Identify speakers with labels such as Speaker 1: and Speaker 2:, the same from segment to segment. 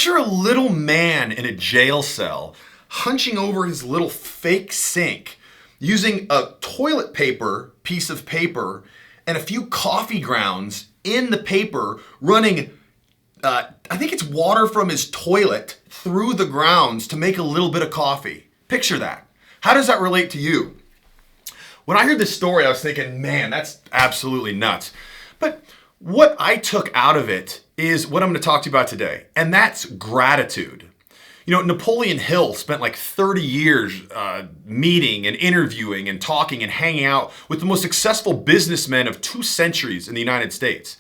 Speaker 1: Picture a little man in a jail cell hunching over his little fake sink using a toilet paper piece of paper and a few coffee grounds in the paper running, I think it's water from his toilet through the grounds to make a little bit of coffee. Picture that. How does that relate to you? When I heard this story, I was thinking, man, that's absolutely nuts. But what I took out of it is what I'm going to talk to you about today, and that's gratitude. You know, Napoleon Hill spent like 30 years meeting and interviewing and talking and hanging out with the most successful businessmen of 2 centuries in the United States.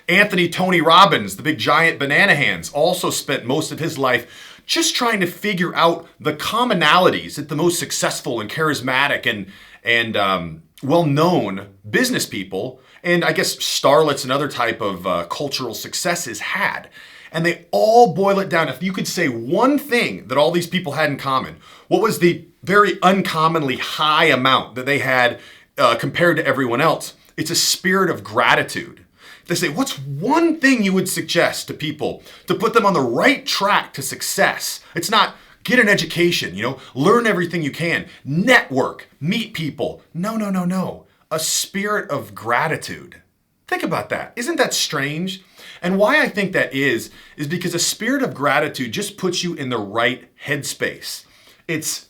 Speaker 1: Tony Robbins, the big giant banana hands, also spent most of his life just trying to figure out the commonalities that the most successful and charismatic and well-known business people, and I guess starlets and other type of cultural successes had. And they all boil it down. If you could say one thing that all these people had in common, what was the very uncommonly high amount that they had compared to everyone else? It's a spirit of gratitude. They say, what's one thing you would suggest to people to put them on the right track to success? It's not get an education, learn everything you can, network, meet people. No. A spirit of gratitude. Think about that. Isn't that strange? And why I think that is because a spirit of gratitude just puts you in the right headspace. It's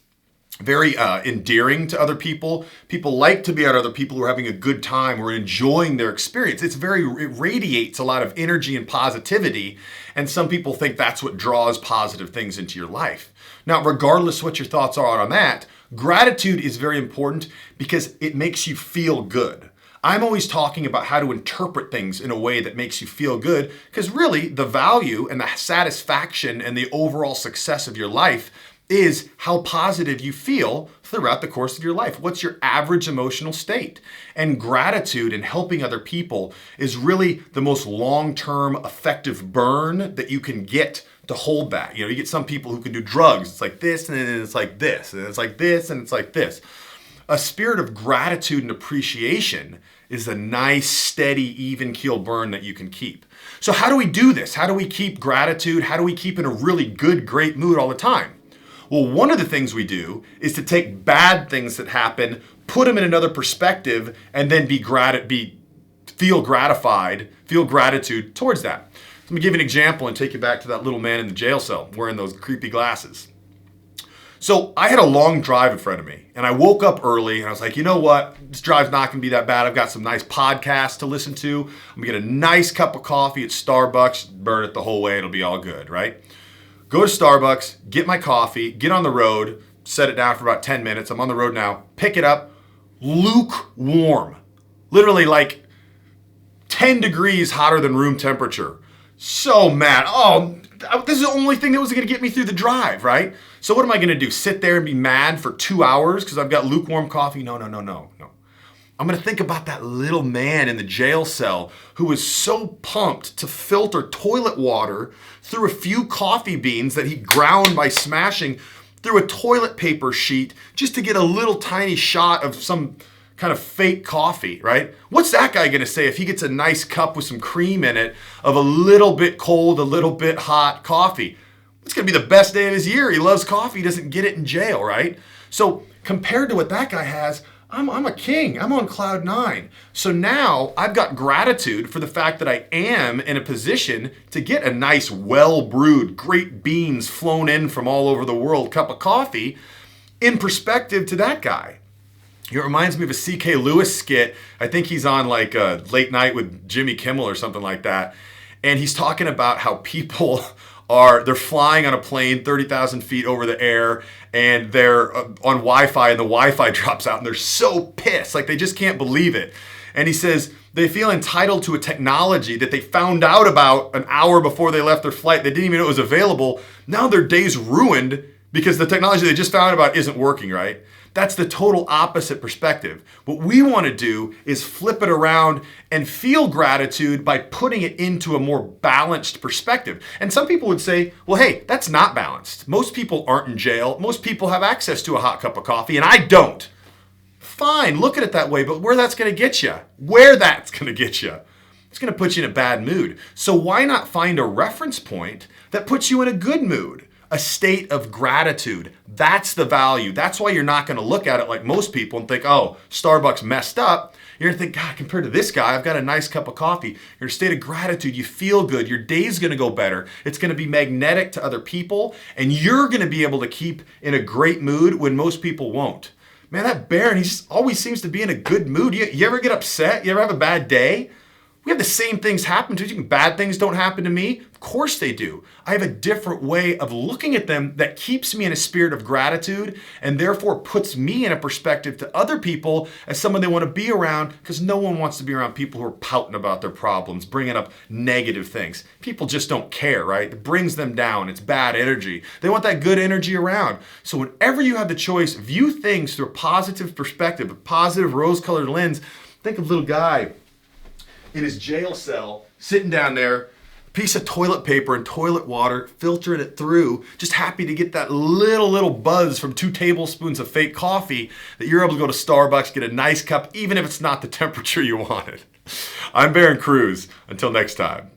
Speaker 1: very endearing to other people. People like to be around other people who are having a good time or enjoying their experience. It radiates a lot of energy and positivity, and some people think that's what draws positive things into your life. Now, regardless what your thoughts are on that, gratitude is very important because it makes you feel good. I'm always talking about how to interpret things in a way that makes you feel good, because really the value and the satisfaction and the overall success of your life is how positive you feel throughout the course of your life. What's your average emotional state? And gratitude and helping other people is really the most long-term effective burn that you can get to hold that. You get some people who can do drugs. It's like this, and then it's like this, and it's like this, and it's like this. A spirit of gratitude and appreciation is a nice, steady, even-keel burn that you can keep. So how do we do this? How do we keep gratitude? How do we keep in a really good, great mood all the time? Well, one of the things we do is to take bad things that happen, put them in another perspective, and then feel gratified, feel gratitude towards that. Let me give you an example and take you back to that little man in the jail cell wearing those creepy glasses. So I had a long drive in front of me, and I woke up early, and I was like, you know what? This drive's not going to be that bad. I've got some nice podcasts to listen to. I'm going to get a nice cup of coffee at Starbucks, burn it the whole way. It'll be all good, right? Go to Starbucks, get my coffee, get on the road, set it down for about 10 minutes. I'm on the road now. Pick it up, lukewarm. Literally like 10 degrees hotter than room temperature. So mad. Oh, this is the only thing that was going to get me through the drive, right? So what am I going to do? Sit there and be mad for 2 hours because I've got lukewarm coffee? No. I'm going to think about that little man in the jail cell who was so pumped to filter toilet water through a few coffee beans that he ground by smashing through a toilet paper sheet just to get a little tiny shot of some kind of fake coffee, right? What's that guy going to say if he gets a nice cup with some cream in it of a little bit cold, a little bit hot coffee? It's going to be the best day of his year. He loves coffee. He doesn't get it in jail, right? So compared to what that guy has, I'm a king. I'm on cloud 9. So now I've got gratitude for the fact that I am in a position to get a nice, well-brewed, great beans flown in from all over the world cup of coffee in perspective to that guy. It reminds me of a C.K. Lewis skit. I think he's on like a Late Night with Jimmy Kimmel or something like that. And he's talking about how people they're flying on a plane 30,000 feet over the air, and they're on Wi-Fi, and the Wi-Fi drops out, and they're so pissed, like they just can't believe it. And he says they feel entitled to a technology that they found out about an hour before they left their flight. They didn't even know it was available. Now their day's ruined because the technology they just found out about isn't working, right? That's the total opposite perspective. What we want to do is flip it around and feel gratitude by putting it into a more balanced perspective. And some people would say, well, hey, that's not balanced. Most people aren't in jail. Most people have access to a hot cup of coffee, and I don't. Fine, look at it that way, but where that's going to get you? it's going to put you in a bad mood. So why not find a reference point that puts you in a good mood? A state of gratitude. That's the value. That's why you're not going to look at it like most people and think, oh, Starbucks messed up. You're going to think, God, compared to this guy, I've got a nice cup of coffee. You're in a state of gratitude. You feel good. Your day's going to go better. It's going to be magnetic to other people. And you're going to be able to keep in a great mood when most people won't. Man, that Barron, he just always seems to be in a good mood. You ever get upset? You ever have a bad day? We have the same things happen to you. Bad things don't happen to me. Of course they do. I have a different way of looking at them that keeps me in a spirit of gratitude and therefore puts me in a perspective to other people as someone they want to be around, because no one wants to be around people who are pouting about their problems, bringing up negative things. People just don't care, right? It brings them down. It's bad energy. They want that good energy around. So whenever you have the choice, view things through a positive perspective, a positive rose-colored lens. Think of a little guy in his jail cell, sitting down there, piece of toilet paper and toilet water, filtering it through, just happy to get that little buzz from 2 tablespoons of fake coffee that you're able to go to Starbucks, get a nice cup, even if it's not the temperature you wanted. I'm Barron Cruz. Until next time.